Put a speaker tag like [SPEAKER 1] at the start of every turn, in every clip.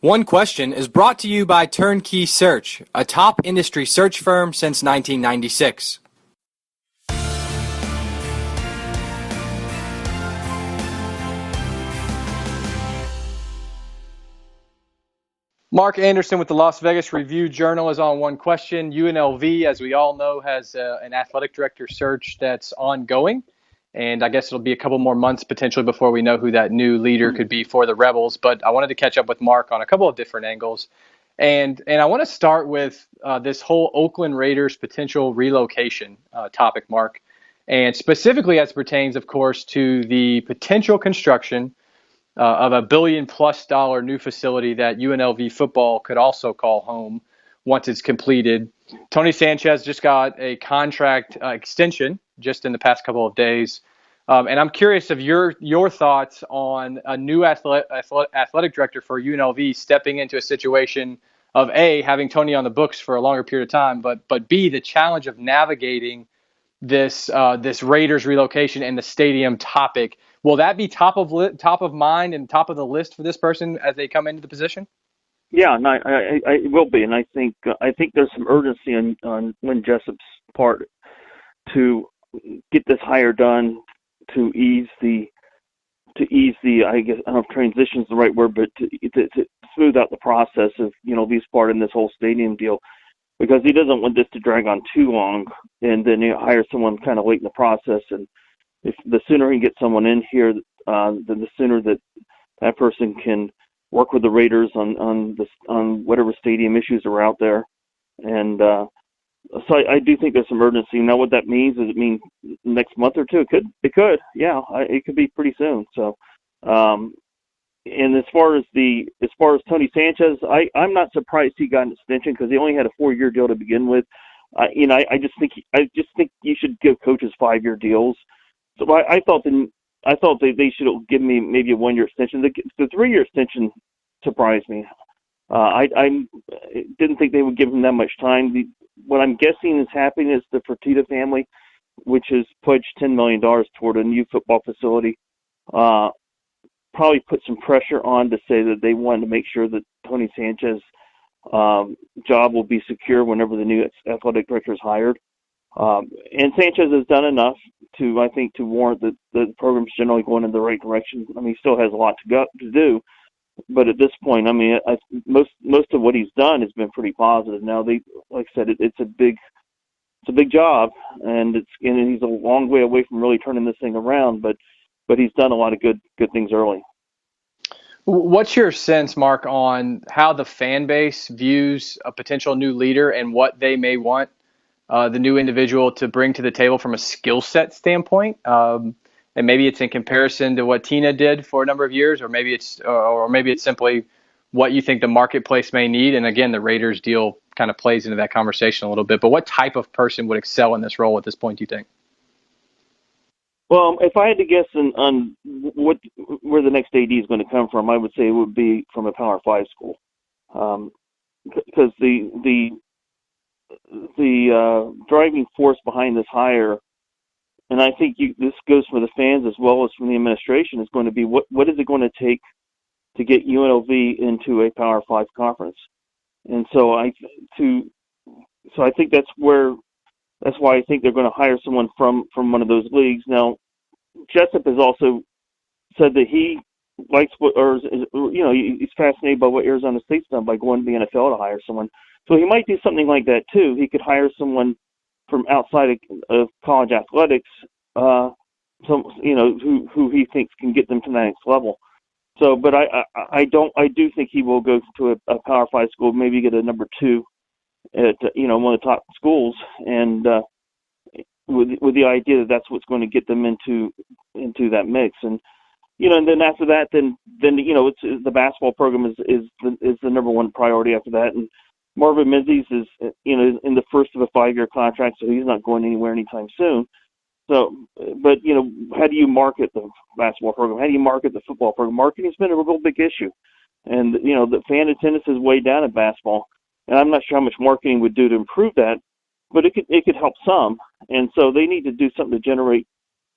[SPEAKER 1] One Question is brought to you by Turnkey Search, a top industry search firm since 1996. Mark Anderson with the Las Vegas Review-Journal is on One Question. UNLV, as we all know, has an athletic director search that's ongoing. And I guess it'll be a couple more months potentially before we know who that new leader could be for the Rebels. But I wanted to catch up with Mark on a couple of different angles. And I want to start with this whole Oakland Raiders potential relocation topic, Mark. And specifically as pertains, of course, to the potential construction of $1 billion+ new facility that UNLV football could also call home once it's completed. Tony Sanchez just got a contract extension just in the past couple of days. And I'm curious of your thoughts on a new athletic director for UNLV stepping into a situation of A, having Tony on the books for a longer period of time, but B, the challenge of navigating this Raiders relocation and the stadium topic. Will that be top of mind and top of the list for this person as they come into the position?
[SPEAKER 2] Yeah, and I will be, and I think there's some urgency on Lynn Jessup's part to get this hire done, to ease the I guess I don't know if transition is the right word, but to smooth out the process of these part in this whole stadium deal, because he doesn't want this to drag on too long, and then hire someone kind of late in the process. And if the sooner he gets someone in here, then the sooner that person can work with the Raiders on whatever stadium issues are out there. And so I do think there's some urgency. Now, what that means, does it mean next month or two? It could, yeah. It could be pretty soon. So, and as far as Tony Sanchez, I'm not surprised he got an extension because he only had a 4-year deal to begin with. I just think you should give coaches 5-year deals. So I thought they should give me maybe a 1-year extension. The 3-year extension surprised me. I didn't think they would give him that much time. What I'm guessing is happening is the Fertitta family, which has pledged $10 million toward a new football facility, probably put some pressure on to say that they wanted to make sure that Tony Sanchez's job will be secure whenever the new athletic director is hired. And Sanchez has done enough to warrant that the program's generally going in the right direction. I mean, he still has a lot to do, but at this point, I mean, most of what he's done has been pretty positive. Now, like I said, it's a big job, and he's a long way away from really turning this thing around, but he's done a lot of good things early.
[SPEAKER 1] What's your sense, Mark, on how the fan base views a potential new leader and what they may want the new individual to bring to the table from a skill set standpoint? And maybe it's in comparison to what Tina did for a number of years, or maybe it's simply what you think the marketplace may need. And again, the Raiders deal kind of plays into that conversation a little bit. But what type of person would excel in this role at this point, do you think?
[SPEAKER 2] Well, if I had to guess on where the next AD is going to come from, I would say it would be from a Power 5 school, because the driving force behind this hire, and I think this goes for the fans as well as from the administration, is going to be what is it going to take to get UNLV into a Power 5 conference. And so I think that's why I think they're going to hire someone from one of those leagues. Now, Jessup has also said that he likes he's fascinated by what Arizona State's done by going to the NFL to hire someone. So he might do something like that too. He could hire someone from outside of college athletics, who he thinks can get them to the next level. So, but I do think he will go to a Power 5 school, maybe get a number 2 at one of the top schools, and with the idea that that's what's going to get them into that mix. And and then after that, then it's the basketball program is the number one priority after that. And Marvin Menzies is in the first of a 5-year contract, so he's not going anywhere anytime soon. So, but how do you market the basketball program? How do you market the football program? Marketing's been a real big issue, and the fan attendance is way down at basketball. And I'm not sure how much marketing would do to improve that, but it could help some. And so they need to do something to generate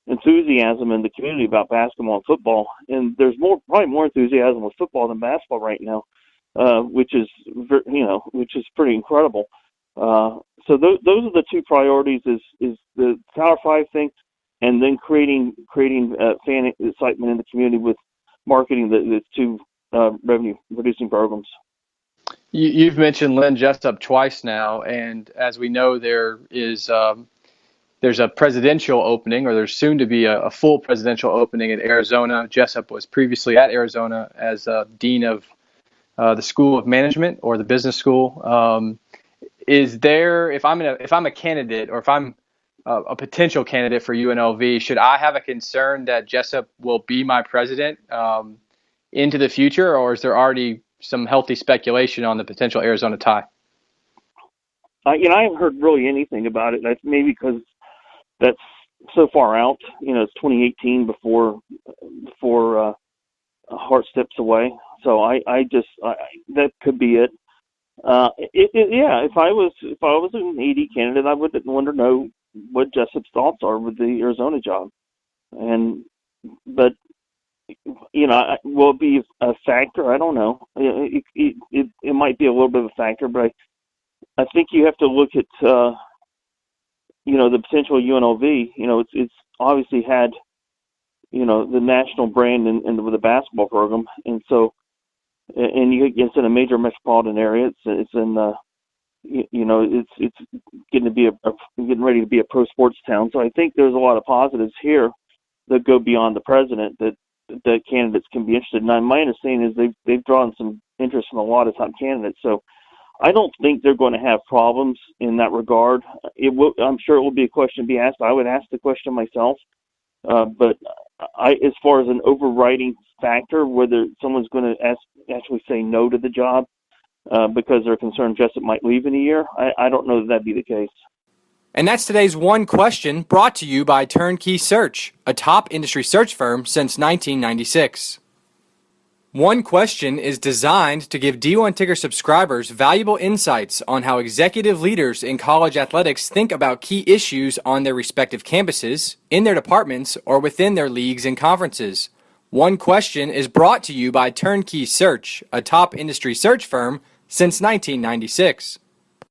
[SPEAKER 2] enthusiasm in the community about basketball and football. And there's probably more enthusiasm with football than basketball right now. which is which is pretty incredible. So those are the two priorities: is the Power Five thing, and then creating fan excitement in the community with marketing the two revenue producing programs.
[SPEAKER 1] You've mentioned Len Jessup twice now, and as we know, there's a presidential opening, or there's soon to be a full presidential opening in Arizona. Jessup was previously at Arizona as dean of the School of Management, or the business school. Is there, if I'm a candidate, or if I'm a potential candidate for UNLV, should I have a concern that Jessup will be my president into the future, or is there already some healthy speculation on the potential Arizona tie?
[SPEAKER 2] I haven't heard really anything about it. That's maybe because that's so far out. It's 2018 before Hart steps away. So that could be it. Yeah, if I was an AD candidate, I would want to know what Jessup's thoughts are with the Arizona job, but will it be a factor? I don't know. It might be a little bit of a factor, but I think you have to look at the potential of UNLV. It's obviously had the national brand and with the basketball program, and so. And it's in a major metropolitan area. It's in it's getting ready to be a pro sports town. So I think there's a lot of positives here that go beyond the president that candidates can be interested in. And my understanding is they've drawn some interest from a lot of top candidates. So I don't think they're going to have problems in that regard. I'm sure it will be a question to be asked. I would ask the question myself, but as far as an overriding factor, whether someone's going to actually say no to the job because they're concerned Jessup might leave in a year, I don't know that that'd be the case.
[SPEAKER 3] And that's today's One Question, brought to you by Turnkey Search, a top industry search firm since 1996. One Question is designed to give D1 Ticker subscribers valuable insights on how executive leaders in college athletics think about key issues on their respective campuses, in their departments, or within their leagues and conferences. One Question is brought to you by Turnkey Search, a top industry search firm since 1996.